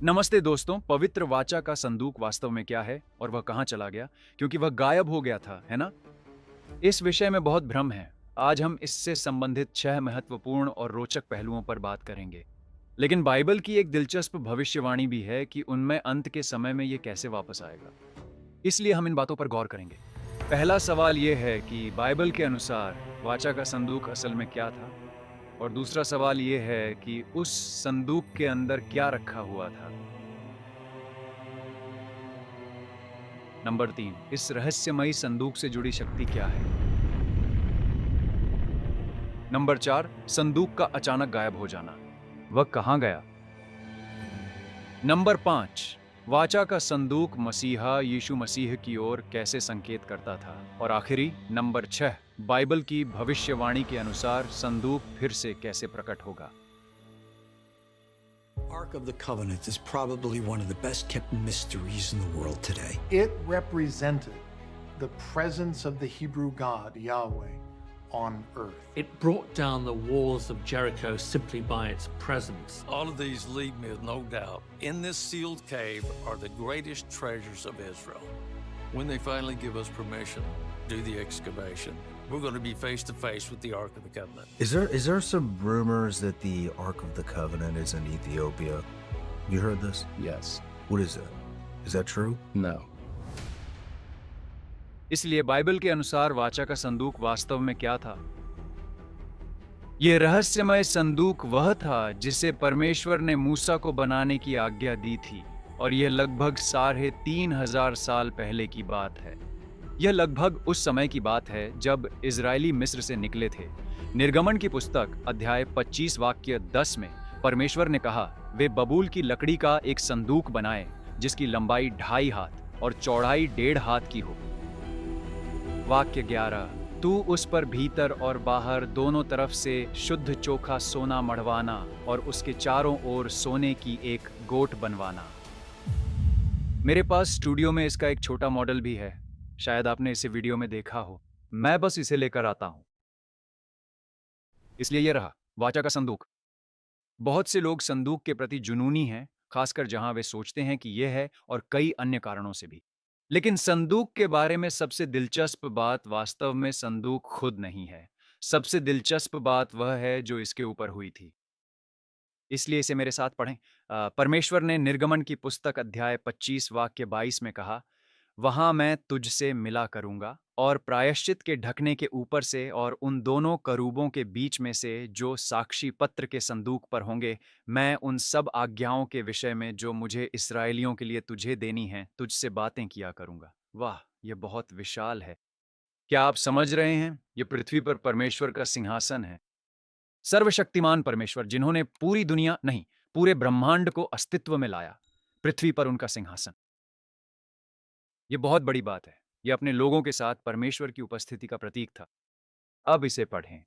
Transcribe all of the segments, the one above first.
नमस्ते दोस्तों। पवित्र वाचा का संदूक वास्तव में क्या है और वह कहाँ चला गया, क्योंकि वह गायब हो गया था, है ना? इस विषय में बहुत भ्रम है। आज हम इससे संबंधित 6 महत्वपूर्ण और रोचक पहलुओं पर बात करेंगे। लेकिन बाइबल की एक दिलचस्प भविष्यवाणी भी है कि उनमें अंत के समय में ये कैसे वापस आएगा। इसलिए हम इन बातों पर गौर करेंगे। पहला सवाल ये है कि बाइबल के अनुसार वाचा का संदूक असल में क्या था? और दूसरा सवाल ये है कि उस संदूक के अंदर क्या रखा हुआ था? नंबर 3, इस रहस्यमयी संदूक से जुड़ी शक्ति क्या है? नंबर 4, संदूक का अचानक गायब हो जाना, वह कहाँ गया? नंबर 5, वाचा का संदूक मसीहा यीशु मसीह की ओर कैसे संकेत करता था? और आखिरी नंबर 6, बाइबल की भविष्यवाणी के अनुसार संदूक फिर से कैसे प्रकट होगा? Ark of the Covenant is probably one of the best kept mysteries in the world today. It represented the presence of the Hebrew God, Yahweh, on earth. It brought down the walls of Jericho simply by its presence. All of these leave me with no doubt. In this sealed cave are the greatest treasures of Israel. When they finally give us permission to do the excavation, we're going to be face to face with the Ark of the Covenant. Is there some rumors that the Ark of the Covenant is in Ethiopia? You heard this? Yes. What is that? Is that true? No. इसलिए Bible के अनुसार वाचा का संदूक वास्तव में क्या था? यह रहस्यमय संदूक वह था जिसे परमेश्वर ने मूसा को बनाने की आज्ञा दी थी, और यह लगभग 3,500 साल पहले की बात है। यह लगभग उस समय की बात है जब इजरायली मिस्र से निकले थे। निर्गमन की पुस्तक अध्याय 25 वाक्य 10 में परमेश्वर ने कहा, वे बबूल की लकड़ी का एक संदूक बनाए जिसकी लंबाई 2.5 हाथ और चौड़ाई 1.5 हाथ की हो। वाक्य 11, तू उस पर भीतर और बाहर दोनों तरफ से शुद्ध चोखा सोना मढ़वाना और उसके चारों ओर सोने की एक गोट बनवाना। मेरे पास स्टूडियो में इसका एक छोटा मॉडल भी है, शायद आपने इसे वीडियो में देखा हो। मैं बस इसे लेकर आता हूं। इसलिए यह रहा वाचा का संदूक। बहुत से लोग संदूक के प्रति जुनूनी हैं, खासकर जहां वे सोचते हैं कि यह है, और कई अन्य कारणों से भी। लेकिन संदूक के बारे में सबसे दिलचस्प बात वास्तव में संदूक खुद नहीं है। सबसे दिलचस्प बात वह है जो इसके ऊपर हुई थी। इसलिए इसे मेरे साथ पढ़ें। परमेश्वर ने निर्गमन की पुस्तक अध्याय 25 वाक्य 22 में कहा, वहां मैं तुझसे मिला करूंगा और प्रायश्चित के ढकने के ऊपर से और उन दोनों करूबों के बीच में से जो साक्षी पत्र के संदूक पर होंगे, मैं उन सब आज्ञाओं के विषय में जो मुझे इस्राएलियों के लिए तुझे देनी हैं, तुझसे बातें किया करूंगा। वाह, यह बहुत विशाल है। क्या आप समझ रहे हैं? यह पृथ्वी पर परमेश्वर का सिंहासन है। सर्वशक्तिमान परमेश्वर, जिन्होंने पूरी दुनिया नहीं, पूरे ब्रह्मांड को अस्तित्व में लाया, पृथ्वी पर उनका सिंहासन। यह बहुत बड़ी बात है। यह अपने लोगों के साथ परमेश्वर की उपस्थिति का प्रतीक था। अब इसे पढ़ें।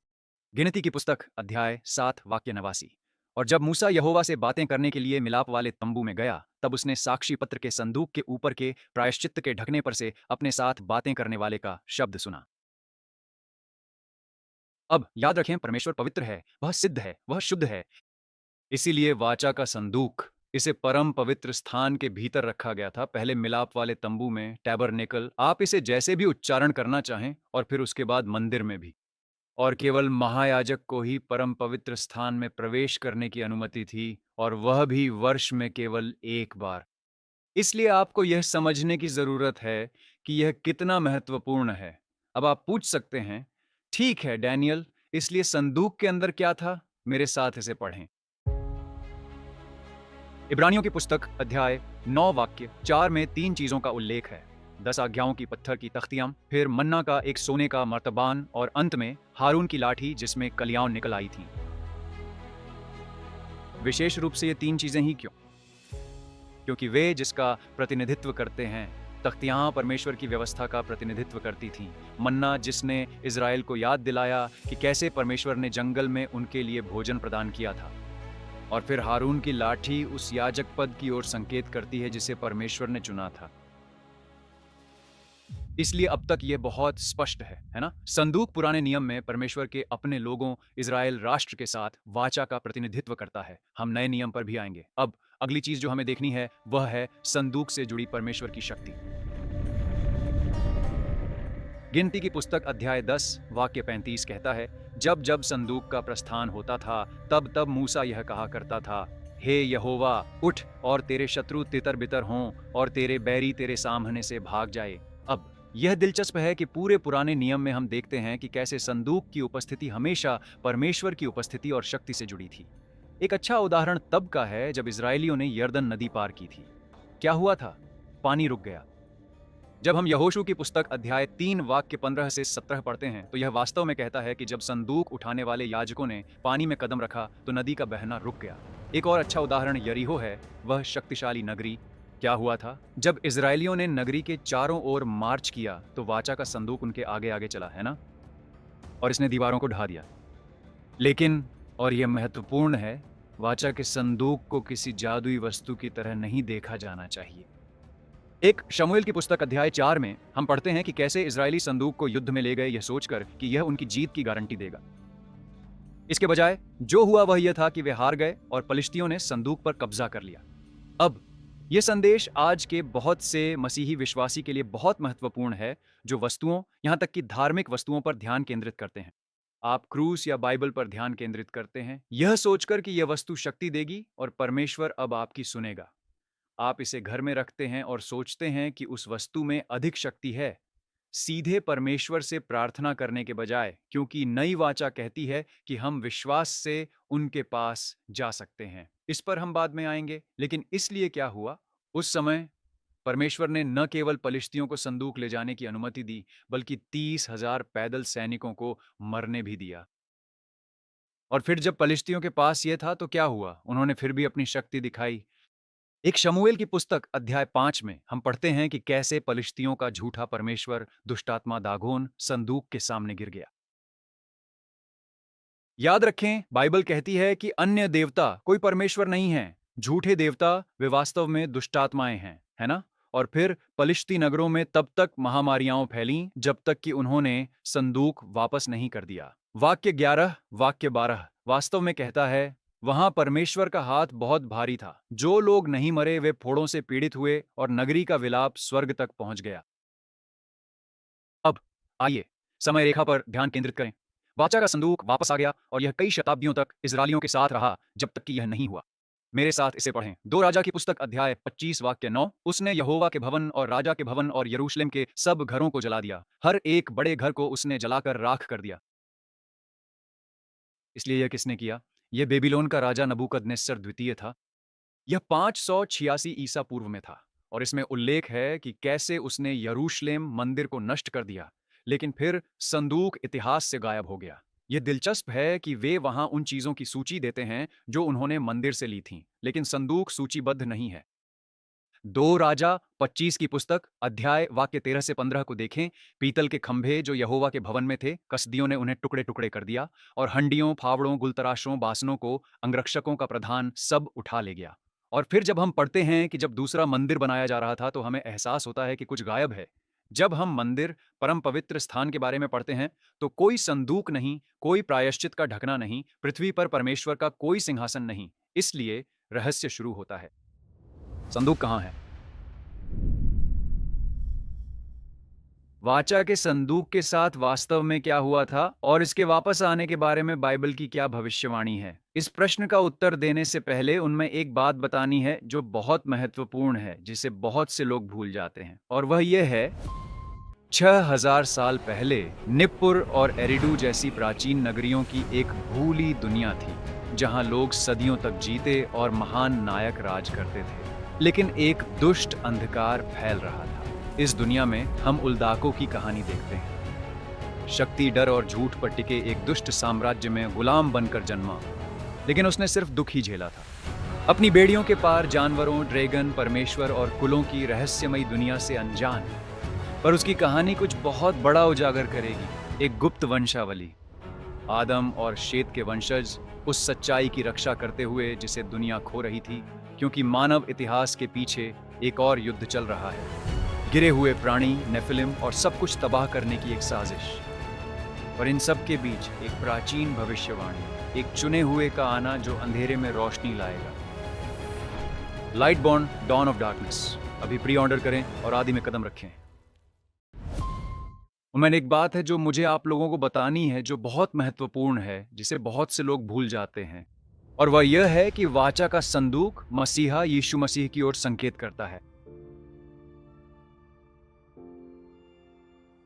गिनती की पुस्तक अध्याय 7 वाक्य 89, और जब मूसा यहोवा से बातें करने के लिए मिलाप वाले तंबू में गया, तब उसने साक्षी पत्र के संदूक के ऊपर के प्रायश्चित के ढकने पर से अपने साथ बातें करने वाले का शब्द सुना। अब याद रखें, परमेश्वर पवित्र है, वह सिद्ध है, वह शुद्ध है। इसीलिए वाचा का संदूक, इसे परम पवित्र स्थान के भीतर रखा गया था, पहले मिलाप वाले तंबू में, टैबरनेकल, आप इसे जैसे भी उच्चारण करना चाहें, और फिर उसके बाद मंदिर में भी। और केवल महायाजक को ही परम पवित्र स्थान में प्रवेश करने की अनुमति थी, और वह भी वर्ष में केवल एक बार। इसलिए आपको यह समझने की जरूरत है कि यह कितना महत्वपूर्ण है। अब आप पूछ सकते हैं, ठीक है डैनियल, इसलिए संदूक के अंदर क्या था? मेरे साथ इसे पढ़ें। इब्रानियों की पुस्तक अध्याय 9 वाक्य 4 में 3 चीजों का उल्लेख है। 10 आज्ञाओं की पत्थर की तख्तियां, फिर मन्ना का एक सोने का मर्तबान, और अंत में हारून की लाठी जिसमें कलियां निकल आई थीं। विशेष रूप से ये 3 चीजें ही क्यों? क्योंकि वे जिसका प्रतिनिधित्व करते हैं। तख्तियां परमेश्वर की व्यवस्था का प्रतिनिधित्व करती थीं। मन्ना जिसने इजराइल को याद दिलाया कि कैसे परमेश्वर ने जंगल में उनके लिए भोजन प्रदान किया था। और फिर हारून की लाठी उस याजक पद की ओर संकेत करती है जिसे परमेश्वर ने चुना था। इसलिए अब तक यह बहुत स्पष्ट है ना? संदूक पुराने नियम में परमेश्वर के अपने लोगों इजराइल राष्ट्र के साथ वाचा का प्रतिनिधित्व करता है। हम नए नियम पर भी आएंगे। अब अगली चीज जो हमें देखनी है वह है संदूक से जुड़ी परमेश्वर की शक्ति। गिनती की पुस्तक अध्याय 10 वाक्य 35 कहता है, जब जब संदूक का प्रस्थान होता था तब तब मूसा यह कहा करता था, हे यहोवा उठ और तेरे शत्रु तितर बितर हों और तेरे बैरी तेरे सामने से भाग जाए। अब यह दिलचस्प है कि पूरे पुराने नियम में हम देखते हैं कि कैसे संदूक की उपस्थिति हमेशा परमेश्वर की उपस्थिति और शक्ति से जुड़ी थी। एक अच्छा उदाहरण तब का है जब इजरायलियों ने यर्दन नदी पार की थी। क्या हुआ था? पानी रुक गया। जब हम यहोशू की पुस्तक अध्याय 3 वाक्य 15 से 17 पढ़ते हैं तो यह वास्तव में कहता है कि जब संदूक उठाने वाले याजकों ने पानी में कदम रखा तो नदी का बहना रुक गया। एक और अच्छा उदाहरण यरीहो है, वह शक्तिशाली नगरी। क्या हुआ था? जब इजरायलियों ने नगरी के चारों ओर मार्च किया तो वाचा का संदूक उनके आगे आगे चला, है ना? और इसने दीवारों को ढा दिया। लेकिन, और यह महत्वपूर्ण है, वाचा के संदूक को किसी जादुई वस्तु की तरह नहीं देखा जाना चाहिए। एक शमूएल की पुस्तक अध्याय 4 में हम पढ़ते हैं कि कैसे इजरायली संदूक को युद्ध में ले गए यह सोचकर कि यह उनकी जीत की गारंटी देगा। इसके बजाय जो हुआ वह यह था कि वे हार गए और पलिश्तियों ने संदूक पर कब्जा कर लिया। अब यह संदेश आज के बहुत से मसीही विश्वासी के लिए बहुत महत्वपूर्ण है जो वस्तुओं, यहां तक कि धार्मिक वस्तुओं पर ध्यान केंद्रित करते हैं। आप क्रूस या बाइबल पर ध्यान केंद्रित करते हैं यह सोचकर कि यह वस्तु शक्ति देगी और परमेश्वर अब आपकी सुनेगा। आप इसे घर में रखते हैं और सोचते हैं कि उस वस्तु में अधिक शक्ति है, सीधे परमेश्वर से प्रार्थना करने के बजाय, क्योंकि नई वाचा कहती है कि हम विश्वास से उनके पास जा सकते हैं। इस पर हम बाद में आएंगे, लेकिन इसलिए क्या हुआ? उस समय परमेश्वर ने न केवल पलिश्तियों को संदूक ले जाने की अनुमति दी, बल्कि 30,000 पैदल सैनिकों को मरने भी दिया। और फिर जब पलिश्तियों के पास यह था तो क्या हुआ? उन्होंने फिर भी अपनी शक्ति दिखाई। एक शमूएल की पुस्तक अध्याय 5 में हम पढ़ते हैं कि कैसे पलिश्तियों का झूठा परमेश्वर दुष्टात्मा दागोन संदूक के सामने गिर गया। याद रखें, बाइबल कहती है कि अन्य देवता कोई परमेश्वर नहीं है। झूठे देवता वे वास्तव में दुष्टात्माएं हैं, है ना? और फिर पलिश्ती नगरों में तब तक महामारियां फैलीं जब तक कि उन्होंने संदूक वापस नहीं कर दिया। वाक्य 11 वाक्य 12 वास्तव में कहता है, वहां परमेश्वर का हाथ बहुत भारी था। जो लोग नहीं मरे वे फोड़ों से पीड़ित हुए और नगरी का विलाप स्वर्ग तक पहुंच गया। अब आइए समय रेखा पर ध्यान केंद्रित करें। वाचा का संदूक वापस आ गया और यह कई शताब्दियों तक इजरायलियों के साथ रहा जब तक कि यह नहीं हुआ। मेरे साथ इसे पढ़ें। 2 राजा की पुस्तक अध्याय 25 वाक्य 9। उसने यहोवा के भवन और राजा के भवन और यरूशलेम के सब घरों को जला दिया। हर एक बड़े घर को उसने जलाकर राख कर दिया। इसलिए यह किसने किया? यह बेबीलोन का राजा नबूकदनेस्सर द्वितीय था। यह 586 ईसा पूर्व में था और इसमें उल्लेख है कि कैसे उसने यरूशलेम मंदिर को नष्ट कर दिया, लेकिन फिर संदूक इतिहास से गायब हो गया। यह दिलचस्प है कि वे वहां उन चीजों की सूची देते हैं जो उन्होंने मंदिर से ली थीं, लेकिन संदूक सूचीबद्ध नहीं है। 2 राजा 25 की पुस्तक अध्याय वाक्य 13 से 15 को देखें। पीतल के खंभे जो यहोवा के भवन में थे, कसदियों ने उन्हें टुकड़े टुकड़े कर दिया और हंडियों, फावड़ों, गुलतराशों, बासनों को अंगरक्षकों का प्रधान सब उठा ले गया। और फिर जब हम पढ़ते हैं कि जब दूसरा मंदिर बनाया जा रहा था तो हमें एहसास होता है कि कुछ गायब है। जब हम मंदिर, परम पवित्र स्थान के बारे में पढ़ते हैं तो कोई संदूक नहीं, कोई प्रायश्चित का ढकना नहीं, पृथ्वी पर परमेश्वर का कोई सिंहासन नहीं। इसलिए रहस्य शुरू होता है। संदूक कहां है? वाचा के संदूक के साथ वास्तव में क्या हुआ था और इसके वापस आने के बारे में बाइबल की क्या भविष्यवाणी है? इस प्रश्न का उत्तर देने से पहले उनमें एक बात बतानी है जो बहुत महत्वपूर्ण है, जिसे बहुत से लोग भूल जाते हैं, और वह यह है 6000 साल पहले निप्पुर और एरिडू जैसी प्राचीन नगरियों की एक भूली दुनिया थी जहां लोग सदियों तक जीते और महान नायक राज करते थे, लेकिन एक दुष्ट अंधकार फैल रहा था। इस दुनिया में हम उल्दाकों की कहानी देखते हैं। शक्ति, डर और झूठ पर टिके एक दुष्ट साम्राज्य में गुलाम बनकर जन्मा, लेकिन उसने सिर्फ दुख ही झेला था। अपनी बेड़ियों के पार जानवरों, ड्रैगन, परमेश्वर और कुलों की रहस्यमयी दुनिया से अनजान, पर उसकी कहानी कुछ बहुत बड़ा उजागर करेगी। एक गुप्त वंशावली, आदम और शेत के वंशज उस सच्चाई की रक्षा करते हुए जिसे दुनिया खो रही थी, क्योंकि मानव इतिहास के पीछे एक और युद्ध चल रहा है। गिरे हुए प्राणी, नेफिलिम और सब कुछ तबाह करने की एक साजिश। और इन सब के बीच एक प्राचीन भविष्यवाणी, एक चुने हुए का आना जो अंधेरे में रोशनी लाएगा। Light born dawn of darkness अभी प्री ऑर्डर करें और आदि में कदम रखें। मैंने एक बात है जो मुझे आप लोगों को बतानी है, जो बहुत महत्वपूर्ण है, जिसे बहुत से लोग भूल जाते हैं, और वह यह है कि वाचा का संदूक मसीहा यीशु मसीह की ओर संकेत करता है।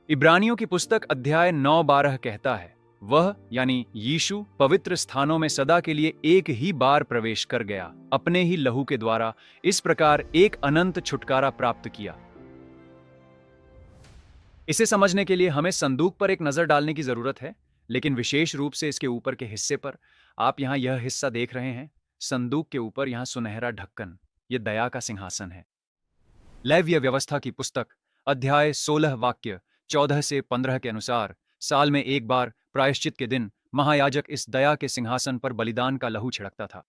इब्रानियों की पुस्तक अध्याय 9-12 कहता है, वह यानी यीशु पवित्र स्थानों में सदा के लिए एक ही बार प्रवेश कर गया, अपने ही लहू के द्वारा इस प्रकार एक अनंत छुटकारा प्राप्त किया। इसे समझने के लिए हमें संदूक पर एक नजर डालने की जरूरत है, लेकिन विशेष रूप से इसके ऊपर के हिस्से पर। आप यहां यह हिस्सा देख रहे हैं, संदूक के ऊपर यहां सुनहरा ढक्कन, यह दया का सिंहासन है। लेव्य व्यवस्था की पुस्तक अध्याय 16 वाक्य 14 से 15 के अनुसार साल में एक बार प्रायश्चित के दिन महायाजक इस दया के सिंहासन पर बलिदान का लहू छिड़कता था।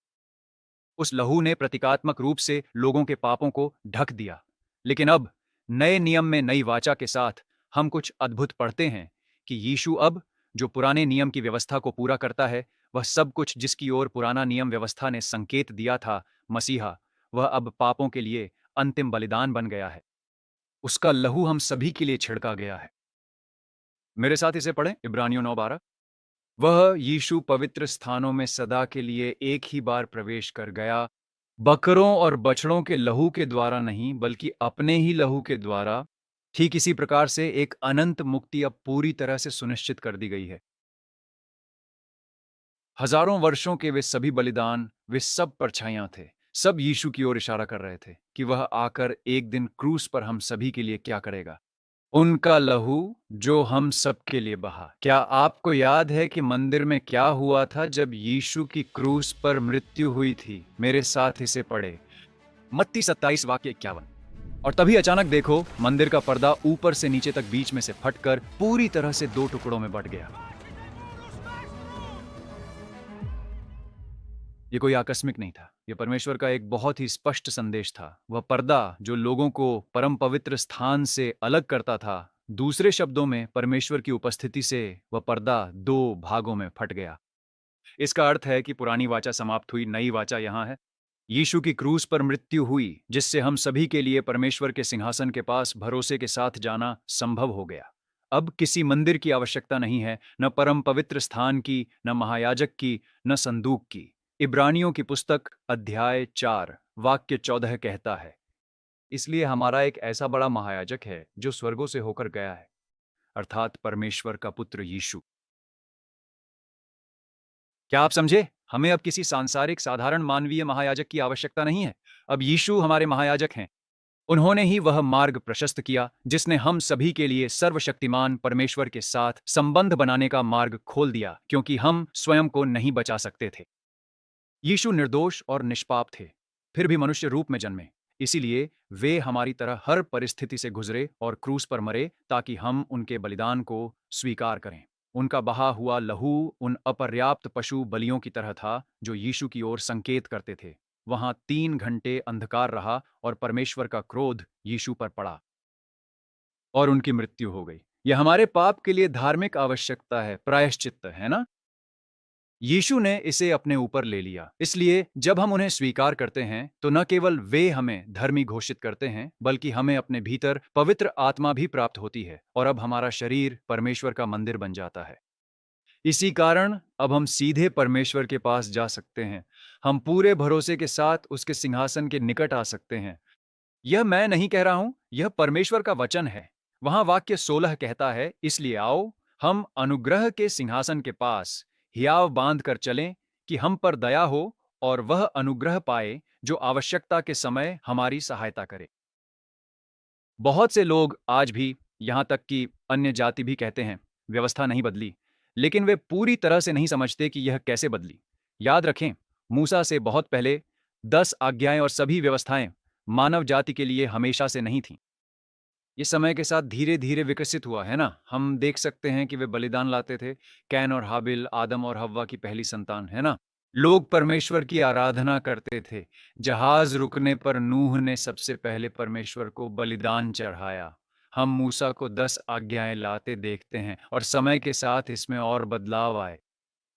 उस लहू ने प्रतीकात्मक रूप से लोगों के पापों को ढक दिया। लेकिन अब नए नियम में नई वाचा के साथ हम कुछ अद्भुत पढ़ते हैं कि यीशु अब जो पुराने नियम की व्यवस्था को पूरा करता है, वह सब कुछ जिसकी ओर पुराना नियम व्यवस्था ने संकेत दिया था, मसीहा, वह अब पापों के लिए अंतिम बलिदान बन गया है। उसका लहू हम सभी के लिए छिड़का गया है। मेरे साथ इसे पढ़ें, इब्रानियों 9:12। वह यीशु पवित्र स्थानों में सदा के लिए एक ही बार प्रवेश कर गया, बकरों और बछड़ों के लहू के द्वारा नहीं, बल्कि अपने ही लहू के द्वारा। ठीक इसी प्रकार से एक अनंत मुक्ति अब पूरी तरह से सुनिश्चित कर दी गई है। हजारों वर्षों के वे सभी बलिदान, वे सब परछाइयां थे, सब यीशु की ओर इशारा कर रहे थे कि वह आकर एक दिन क्रूस पर हम सभी के लिए क्या करेगा। उनका लहू जो हम सब के लिए बहा। क्या आपको याद है कि मंदिर में क्या हुआ था जब यीशु की क्रूस पर मृत्यु हुई थी? मेरे साथ इसे पढ़े, मत्ती 27 वाक्य 51। और तभी अचानक देखो, मंदिर का पर्दा ऊपर से नीचे तक बीच में से फटकर पूरी तरह से दो टुकड़ों में बंट गया। यह कोई आकस्मिक नहीं था, यह परमेश्वर का एक बहुत ही स्पष्ट संदेश था। वह पर्दा जो लोगों को परम पवित्र स्थान से अलग करता था, दूसरे शब्दों में परमेश्वर की उपस्थिति से वह पर्दा दो भागों में फट गया। इसका अर्थ है कि पुरानी वाचा समाप्त हुई, नई वाचा यहां है। यीशु की क्रूस पर मृत्यु हुई, जिससे हम सभी के लिए परमेश्वर के सिंहासन के पास भरोसे के साथ जाना संभव हो गया। अब किसी मंदिर की आवश्यकता नहीं है, न परम पवित्र स्थान की, न महायाजक की, न संदूक की। इब्रानियों की पुस्तक अध्याय 4 वाक्य 14 कहता है, इसलिए हमारा एक ऐसा बड़ा महायाजक है जो स्वर्गों से होकर गया है, अर्थात परमेश्वर का पुत्र यीशु। क्या आप समझे? हमें अब किसी सांसारिक साधारण मानवीय महायाजक की आवश्यकता नहीं है। अब यीशु हमारे महायाजक हैं। उन्होंने ही वह मार्ग प्रशस्त किया जिसने हम सभी के लिए सर्वशक्तिमान परमेश्वर के साथ संबंध बनाने का मार्ग खोल दिया, क्योंकि हम स्वयं को नहीं बचा सकते थे। यीशु निर्दोष और निष्पाप थे, फिर भी मनुष्य रूप में जन्मे। इसीलिए वे हमारी तरह हर परिस्थिति से गुजरे और क्रूस पर मरे, ताकि हम उनके बलिदान को स्वीकार करें। उनका बहा हुआ लहू उन अपर्याप्त पशु बलियों की तरह था जो यीशु की ओर संकेत करते थे। वहां 3 घंटे अंधकार रहा और परमेश्वर का क्रोध यीशु पर पड़ा और उनकी मृत्यु हो गई। यह हमारे पाप के लिए धार्मिक आवश्यकता है, प्रायश्चित्त है ना? यीशु ने इसे अपने ऊपर ले लिया। इसलिए जब हम उन्हें स्वीकार करते हैं तो न केवल वे हमें धर्मी घोषित करते हैं, बल्कि हमें अपने भीतर पवित्र आत्मा भी प्राप्त होती है और अब हमारा शरीर परमेश्वर का मंदिर बन जाता है। इसी कारण अब हम सीधे परमेश्वर के पास जा सकते हैं। हम पूरे भरोसे के साथ उसके सिंहासन के निकट आ सकते हैं। यह मैं नहीं कह रहा हूं, यह परमेश्वर का वचन है। वहां वाक्य 16 कहता है, इसलिए आओ हम अनुग्रह के सिंहासन के पास हियाव बांध कर चलें कि हम पर दया हो और वह अनुग्रह पाए जो आवश्यकता के समय हमारी सहायता करे। बहुत से लोग आज भी, यहां तक कि अन्य जाति भी कहते हैं, व्यवस्था नहीं बदली, लेकिन वे पूरी तरह से नहीं समझते कि यह कैसे बदली। याद रखें, मूसा से बहुत पहले 10 आज्ञाएं और सभी व्यवस्थाएं मानव जाति के लिए हमेशा से नहीं थीं। ये समय के साथ धीरे धीरे विकसित हुआ है ना। हम देख सकते हैं कि वे बलिदान लाते थे। कैन और हाबिल आदम और हव्वा की पहली संतान है ना। लोग परमेश्वर की आराधना करते थे। जहाज रुकने पर नूह ने सबसे पहले परमेश्वर को बलिदान चढ़ाया। हम मूसा को 10 आज्ञाएं लाते देखते हैं और समय के साथ इसमें और बदलाव आए।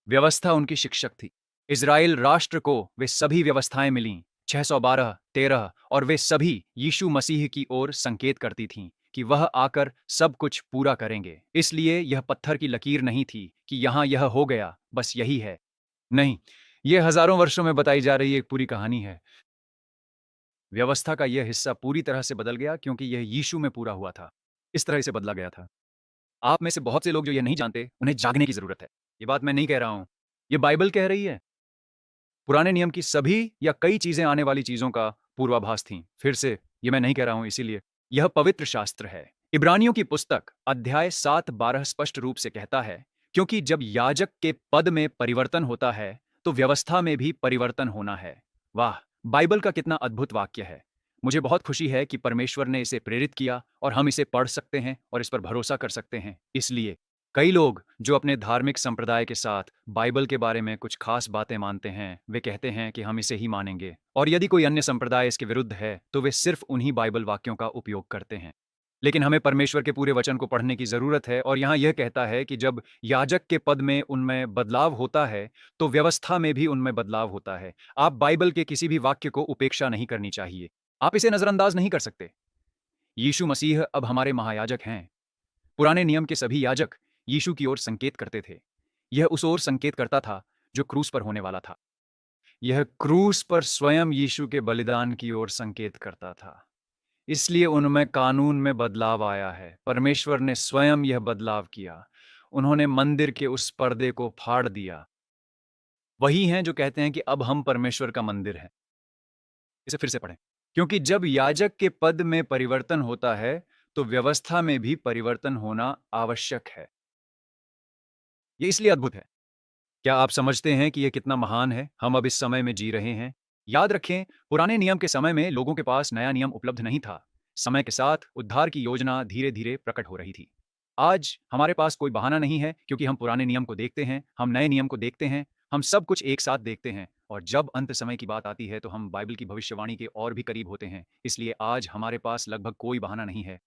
व्यवस्था उनकी शिक्षक थी। इजराइल राष्ट्र को वे सभी व्यवस्थाएं मिलीं, 612, 13 और वे सभी यीशु मसीह की ओर संकेत करती थीं कि वह आकर सब कुछ पूरा करेंगे। इसलिए यह पत्थर की लकीर नहीं थी कि यहाँ यह हो गया, बस यही है। नहीं, यह हजारों वर्षों में बताई जा रही एक पूरी कहानी है। व्यवस्था का यह हिस्सा पूरी तरह से बदल गया क्योंकि यह यीशु में पूरा हुआ था। इस तरह से बदला गया था। आप में से बहुत से लोग जो यह नहीं जानते, उन्हें जागने की जरूरत है। ये बात मैं नहीं कह रहा हूं, ये बाइबल कह रही है। पुराने नियम की सभी या कई चीजें आने वाली चीजों का पूर्वाभास थीं। फिर से, ये मैं नहीं कह रहा हूं, इसीलिए यह पवित्र शास्त्र है। इब्रानियों की पुस्तक अध्याय 7:12 स्पष्ट रूप से कहता है, क्योंकि जब याजक के पद में परिवर्तन होता है तो व्यवस्था में भी परिवर्तन होना है। वाह, बाइबल का कितना अद्भुत वाक्य है। मुझे बहुत खुशी है कि परमेश्वर ने इसे प्रेरित किया और हम इसे पढ़ सकते हैं और इस पर भरोसा कर सकते हैं। इसलिए कई लोग जो अपने धार्मिक संप्रदाय के साथ बाइबल के बारे में कुछ खास बातें मानते हैं, वे कहते हैं कि हम इसे ही मानेंगे, और यदि कोई अन्य संप्रदाय इसके विरुद्ध है तो वे सिर्फ उन्हीं बाइबल वाक्यों का उपयोग करते हैं। लेकिन हमें परमेश्वर के पूरे वचन को पढ़ने की जरूरत है, और यहाँ यह कहता है कि जब याजक के पद में उनमें बदलाव होता है तो व्यवस्था में भी उनमें बदलाव होता है। आप बाइबल के किसी भी वाक्य को उपेक्षा नहीं करनी चाहिए। आप इसे नजरअंदाज नहीं कर सकते। यीशु मसीह अब हमारे महायाजक हैं। पुराने नियम के सभी याजक यीशु की ओर संकेत करते थे। यह उस ओर संकेत करता था जो क्रूस पर होने वाला था। यह क्रूस पर स्वयं यीशु के बलिदान की ओर संकेत करता था। इसलिए उनमें कानून में बदलाव आया है। परमेश्वर ने स्वयं यह बदलाव किया। उन्होंने मंदिर के उस पर्दे को फाड़ दिया। वही हैं जो कहते हैं कि अब हम परमेश्वर का मंदिर हैं। इसे फिर से पढ़ें। क्योंकि जब याजक के पद में परिवर्तन होता है तो व्यवस्था में भी परिवर्तन होना आवश्यक है। यह इसलिए अद्भुत है। क्या आप समझते हैं कि यह कितना महान है? हम अब इस समय में जी रहे हैं। याद रखें, पुराने नियम के समय में लोगों के पास नया नियम उपलब्ध नहीं था। समय के साथ उद्धार की योजना धीरे धीरे प्रकट हो रही थी। आज हमारे पास कोई बहाना नहीं है, क्योंकि हम पुराने नियम को देखते हैं, हम नए नियम को देखते हैं, हम सब कुछ एक साथ देखते हैं, और जब अंत समय की बात आती है तो हम बाइबल की भविष्यवाणी के और भी करीब होते हैं। इसलिए आज हमारे पास लगभग कोई बहाना नहीं है।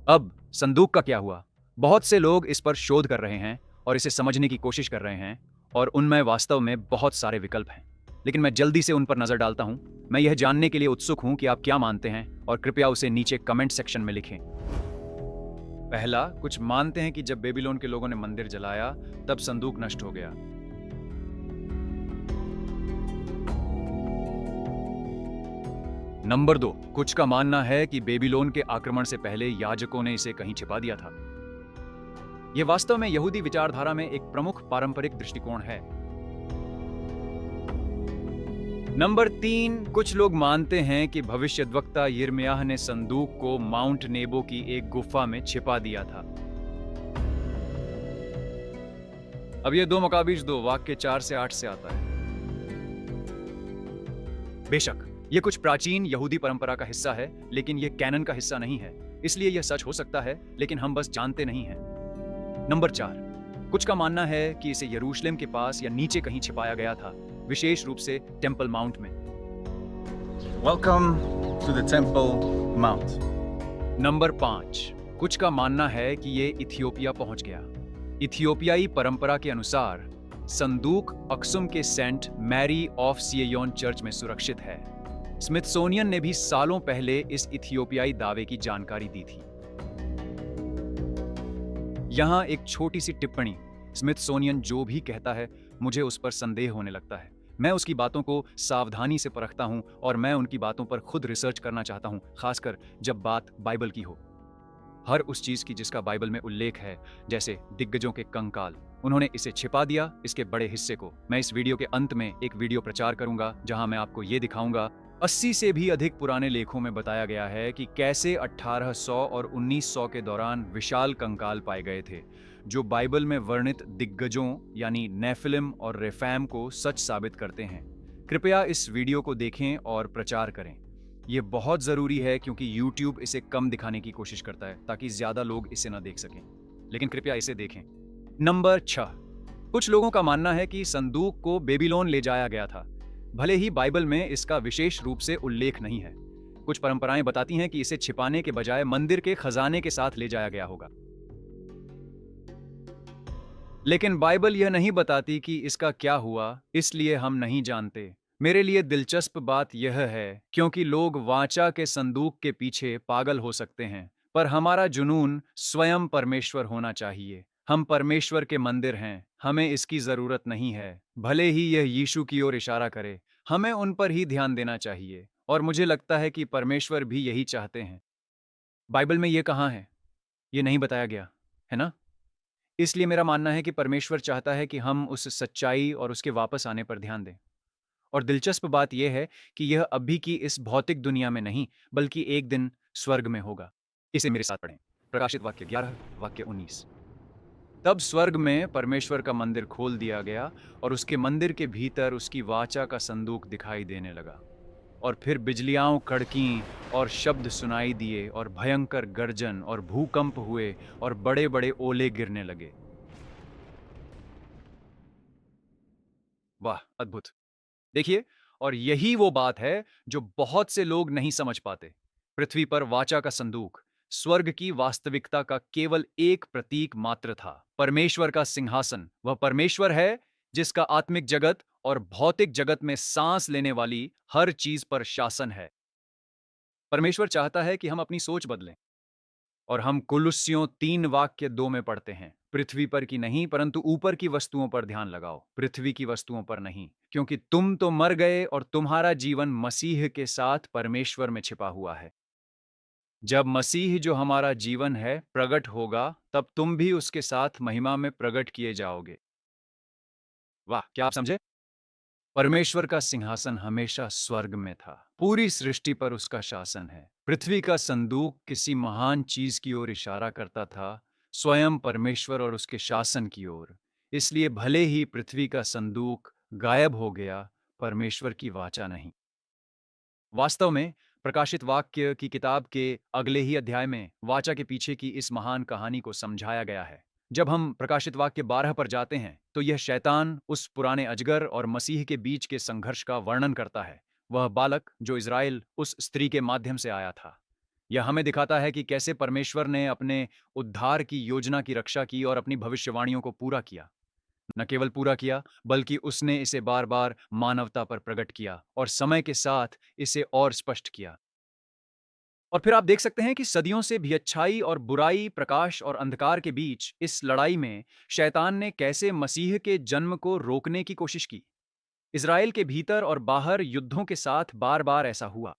अब संदूक का क्या हुआ? बहुत से लोग इस पर शोध कर रहे हैं और इसे समझने की कोशिश कर रहे हैं, और उनमें वास्तव में बहुत सारे विकल्प हैं। लेकिन मैं जल्दी से उन पर नजर डालता हूं। मैं यह जानने के लिए उत्सुक हूं कि आप क्या मानते हैं, और कृपया उसे नीचे कमेंट सेक्शन में लिखें। पहला, कुछ मानते हैं कि जब बेबीलोन के लोगों ने मंदिर जलाया तब संदूक नष्ट हो गया। नंबर 2, कुछ का मानना है कि बेबीलोन के आक्रमण से पहले याजकों ने इसे कहीं छिपा दिया था। यह वास्तव में यहूदी विचारधारा में एक प्रमुख पारंपरिक दृष्टिकोण है। नंबर 3, कुछ लोग मानते हैं कि भविष्यद्वक्ता यिर्मयाह ने संदूक को माउंट नेबो की एक गुफा में छिपा दिया था। अब यह 2 मुकाबिज 2 वाक्य 4 से 8 से आता है। बेशक यह कुछ प्राचीन यहूदी परंपरा का हिस्सा है, लेकिन यह कैनन का हिस्सा नहीं है। इसलिए यह सच हो सकता है, लेकिन हम बस जानते नहीं हैं। नंबर 4, कुछ का मानना है कि इसे यरूशलेम के पास या नीचे कहीं छिपाया गया था, विशेष रूप से टेम्पल माउंट में। Welcome to the Temple Mount. Number 5, कुछ का मानना है कि ये इथियोपिया पहुंच गया। इथियोपियाई परंपरा के अनुसार संदूक अक्सुम के सेंट मैरी ऑफ सिययोन चर्च में सुरक्षित है। स्मिथसोनियन ने भी सालों पहले इस इथियोपियाई दावे की जानकारी दी थी। यहां एक छोटी सी टिप्पणी। स्मिथसोनियन जो भी कहता है, मुझे उस पर संदेह होने लगता है। मैं उसकी बातों को सावधानी से परखता हूं, और मैं उनकी बातों पर खुद रिसर्च करना चाहता हूं, खासकर जब बात बाइबल की हो। हर उस चीज की जिसका बाइबल में उल्लेख है, जैसे दिग्गजों के कंकाल, उन्होंने इसे छिपा दिया, इसके बड़े हिस्से को। मैं इस वीडियो के अंत में एक वीडियो प्रचार करूंगा जहां मैं आपको ये दिखाऊंगा। 80 से भी अधिक पुराने लेखों में बताया गया है कि कैसे 1800 और 1900 के दौरान विशाल कंकाल पाए गए थे, जो बाइबल में वर्णित दिग्गजों यानी नेफिलिम और रेफैम को सच साबित करते हैं। कृपया इस वीडियो को देखें और प्रचार करें। यह बहुत जरूरी है, क्योंकि YouTube इसे कम दिखाने की कोशिश करता है ताकि ज्यादा लोग इसे न देख सकें, लेकिन कृपया इसे देखें। नंबर 6, कुछ लोगों का मानना है कि संदूक को बेबीलोन ले जाया गया था, भले ही बाइबल में इसका विशेष रूप से उल्लेख नहीं है। कुछ परंपराएं बताती हैं कि इसे छिपाने के बजाय मंदिर के खजाने के साथ ले जाया गया होगा, लेकिन बाइबल यह नहीं बताती कि इसका क्या हुआ, इसलिए हम नहीं जानते। मेरे लिए दिलचस्प बात यह है क्योंकि लोग वाचा के संदूक के पीछे पागल हो सकते हैं, पर हमारा जुनून स्वयं परमेश्वर होना चाहिए। हम परमेश्वर के मंदिर हैं, हमें इसकी जरूरत नहीं है। भले ही यह यीशु की ओर इशारा करे, हमें उन पर ही ध्यान देना चाहिए, और मुझे लगता है कि परमेश्वर भी यही चाहते हैं। बाइबल में यह कहाँ है? ये नहीं बताया गया है ना? इसलिए मेरा मानना है कि परमेश्वर चाहता है कि हम उस सच्चाई और उसके वापस आने पर ध्यान दें। और दिलचस्प बात यह है कि यह अभी की इस भौतिक दुनिया में नहीं, बल्कि एक दिन स्वर्ग में होगा। इसे मेरे साथ पढ़ें। प्रकाशित वाक्य 11 वाक्य 19। तब स्वर्ग में परमेश्वर का मंदिर खोल दिया गया और उसके मंदिर के भीतर उसकी वाचा का संदूक दिखाई देने लगा। और फिर बिजलियां कड़कीं और शब्द सुनाई दिए और भयंकर गर्जन और भूकंप हुए और बड़े बड़े ओले गिरने लगे। वाह, अद्भुत! देखिए, और यही वो बात है जो बहुत से लोग नहीं समझ पाते। पृथ्वी पर वाचा का संदूक स्वर्ग की वास्तविकता का केवल एक प्रतीक मात्र था। परमेश्वर का सिंहासन, वह परमेश्वर है जिसका आत्मिक जगत और भौतिक जगत में सांस लेने वाली हर चीज पर शासन है। परमेश्वर चाहता है कि हम अपनी सोच बदलें, और हम कुलुस्सियों 3 वाक्य 2 में पढ़ते हैं, पृथ्वी पर की नहीं परंतु ऊपर की वस्तुओं पर ध्यान लगाओ, पृथ्वी की वस्तुओं पर नहीं, क्योंकि तुम तो मर गए और तुम्हारा जीवन मसीह के साथ परमेश्वर में छिपा हुआ है। जब मसीह जो हमारा जीवन है प्रकट होगा, तब तुम भी उसके साथ महिमा में प्रकट किए जाओगे। वाह, क्या आप समझे? परमेश्वर का सिंहासन हमेशा स्वर्ग में था। पूरी सृष्टि पर उसका शासन है। पृथ्वी का संदूक किसी महान चीज की ओर इशारा करता था, स्वयं परमेश्वर और उसके शासन की ओर। इसलिए भले ही पृथ्वी का संदूक गायब हो गया, परमेश्वर की वाचा नहीं। वास्तव में प्रकाशित वाक्य की किताब के अगले ही अध्याय में वाचा के पीछे की इस महान कहानी को समझाया गया है। जब हम प्रकाशित वाक्य 12 पर जाते हैं तो यह शैतान उस पुराने अजगर और मसीह के बीच के संघर्ष का वर्णन करता है। वह बालक जो इज़राइल उस स्त्री के माध्यम से आया था। यह हमें दिखाता है कि कैसे परमेश्वर ने अपने उद्धार की योजना की रक्षा की और अपनी भविष्यवाणियों को पूरा किया। न केवल पूरा किया, बल्कि उसने इसे बार बार मानवता पर प्रकट किया और समय के साथ इसे और स्पष्ट किया। और फिर आप देख सकते हैं कि सदियों से भी अच्छाई और बुराई, प्रकाश और अंधकार के बीच इस लड़ाई में शैतान ने कैसे मसीह के जन्म को रोकने की कोशिश की। इज़राइल के भीतर और बाहर युद्धों के साथ बार बार ऐसा हुआ।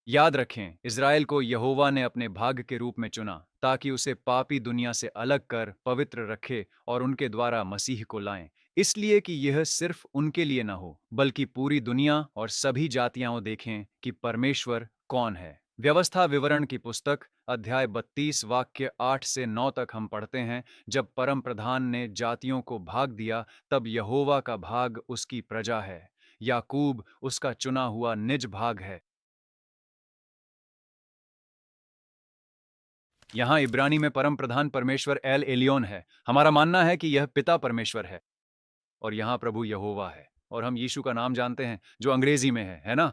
याद रखें, इज़राइल को यहोवा ने अपने भाग्य के रूप में चुना ताकि उसे पापी दुनिया से अलग कर पवित्र रखे और उनके द्वारा मसीह को लाएं, इसलिए कि यह सिर्फ उनके लिए न हो, बल्कि पूरी दुनिया और सभी जातियां देखें कि परमेश्वर कौन है। व्यवस्था विवरण की पुस्तक अध्याय 32 वाक्य 8 से 9 तक हम पढ़ते हैं, जब परम प्रधान ने जातियों को भाग दिया, तब यहोवा का भाग उसकी प्रजा है, याकूब उसका चुना हुआ निज भाग है। यहाँ इब्रानी में परम प्रधान परमेश्वर एल एलियोन है। हमारा मानना है कि यह पिता परमेश्वर है, और यहाँ प्रभु यहोवा है, और हम यीशु का नाम जानते हैं जो अंग्रेजी में है ना?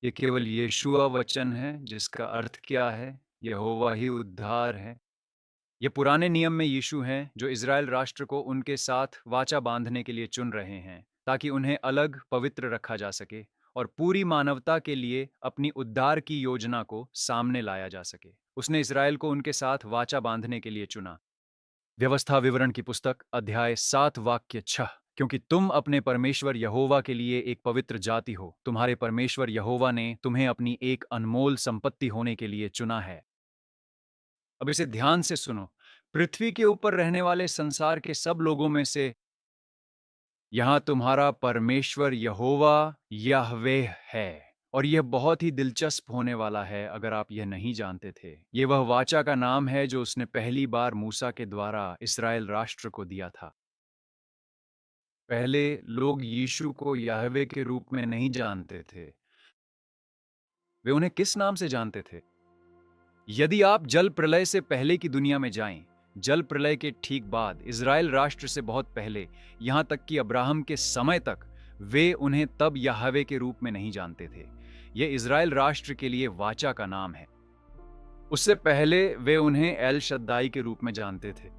ये केवल यीशुआ वचन है जिसका अर्थ क्या है? यहोवा ही उद्धार है। ये पुराने नियम में यीशु हैं जो इज़राइल राष्ट्र को उनके साथ वाचा बांधने के लिए चुन रहे हैं, ताकि उन्हें अलग पवित्र रखा जा सके और पूरी मानवता के लिए अपनी उद्धार की योजना को सामने लाया जा सके। उसने इज़राइल को उनके साथ वाचा बांधने के लिए चुना। व्यवस्था विवरण की पुस्तक अध्याय 7 वाक्य 6, क्योंकि तुम अपने परमेश्वर यहोवा के लिए एक पवित्र जाति हो, तुम्हारे परमेश्वर यहोवा ने तुम्हें अपनी एक अनमोल संपत्ति होने के लिए चुना है। अब इसे ध्यान से सुनो। पृथ्वी के ऊपर रहने वाले संसार के सब लोगों में से यहां तुम्हारा परमेश्वर यहोवा याहवेह है, और यह बहुत ही दिलचस्प होने वाला है अगर आप यह नहीं जानते थे। यह वह वाचा का नाम है जो उसने पहली बार मूसा के द्वारा इस्राएल राष्ट्र को दिया था। पहले लोग यीशु को याहवे के रूप में नहीं जानते थे। वे उन्हें किस नाम से जानते थे? यदि आप जल प्रलय से पहले की दुनिया में जाएं, जल प्रलय के ठीक बाद इज़राइल राष्ट्र से बहुत पहले, यहां तक कि अब्राहम के समय तक, वे उन्हें तब याहवे के रूप में नहीं जानते थे। यह इज़राइल राष्ट्र के लिए वाचा का नाम है। उससे पहले वे उन्हें एल शद्दाई के रूप में जानते थे।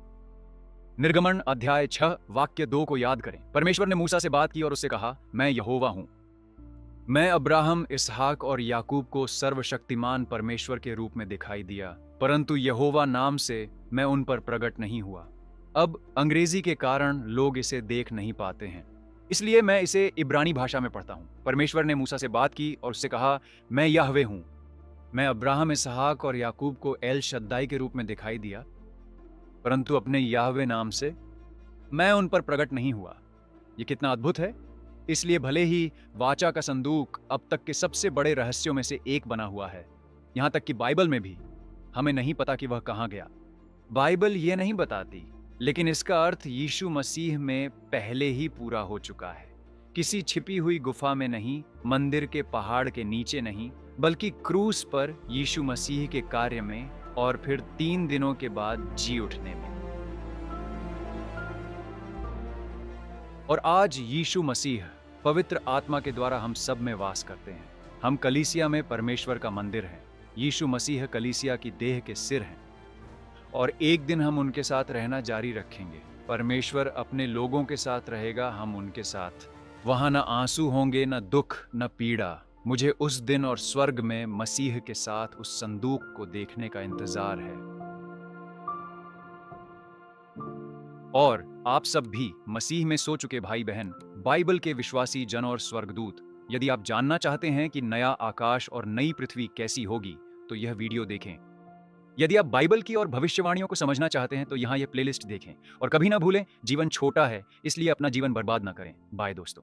निर्गमन अध्याय 6 वाक्य 2 को याद करें। परमेश्वर ने मूसा से बात की और उससे कहा, मैं यहोवा हूं। मैं अब्राहम, इसहाक और याकूब को सर्वशक्तिमान परमेश्वर के रूप में दिखाई दिया, परंतु यहोवा नाम से मैं उन पर प्रकट नहीं हुआ। अब अंग्रेजी के कारण लोग इसे देख नहीं पाते हैं, इसलिए मैं इसे इब्रानी भाषा में पढ़ता हूं। परमेश्वर ने मूसा से बात की और उससे कहा, मैं याहवे हूं। मैं अब्राहम, इसहाक और याकूब को एल शद्दाई के रूप में दिखाई दिया, परंतु अपने याहवे नाम से मैं उन पर प्रकट नहीं हुआ। ये कितना अद्भुत है। इसलिए भले ही वाचा का संदूक अब तक के सबसे बड़े रहस्यों में से एक बना हुआ है, यहां तक कि बाइबल में भी हमें नहीं पता कि वह कहां गया। बाइबल यह नहीं बताती, लेकिन इसका अर्थ यीशु मसीह में पहले ही पूरा हो चुका है। किसी छिपी हुई गुफा में नहीं, मंदिर के पहाड़ के नीचे नहीं, बल्कि क्रूस पर यीशु मसीह के कार्य में और फिर 3 दिनों के बाद जी उठने में। और आज यीशु मसीह पवित्र आत्मा के द्वारा हम सब में वास करते हैं। हम कलीसिया में परमेश्वर का मंदिर हैं। यीशु मसीह कलीसिया की देह के सिर हैं और एक दिन हम उनके साथ रहना जारी रखेंगे। परमेश्वर अपने लोगों के साथ रहेगा, हम उनके साथ। वहां न आंसू होंगे, न दुख, न पीड़ा। मुझे उस दिन और स्वर्ग में मसीह के साथ उस संदूक को देखने का इंतजार है। और आप सब भी मसीह में सो चुके भाई बहन, बाइबल के विश्वासी जन और स्वर्गदूत, यदि आप जानना चाहते हैं कि नया आकाश और नई पृथ्वी कैसी होगी, तो यह वीडियो देखें। यदि आप बाइबल की और भविष्यवाणियों को समझना चाहते हैं, तो यहाँ यह प्लेलिस्ट देखें। और कभी ना भूलें, जीवन छोटा है, इसलिए अपना जीवन बर्बाद ना करें। बाय दोस्तों।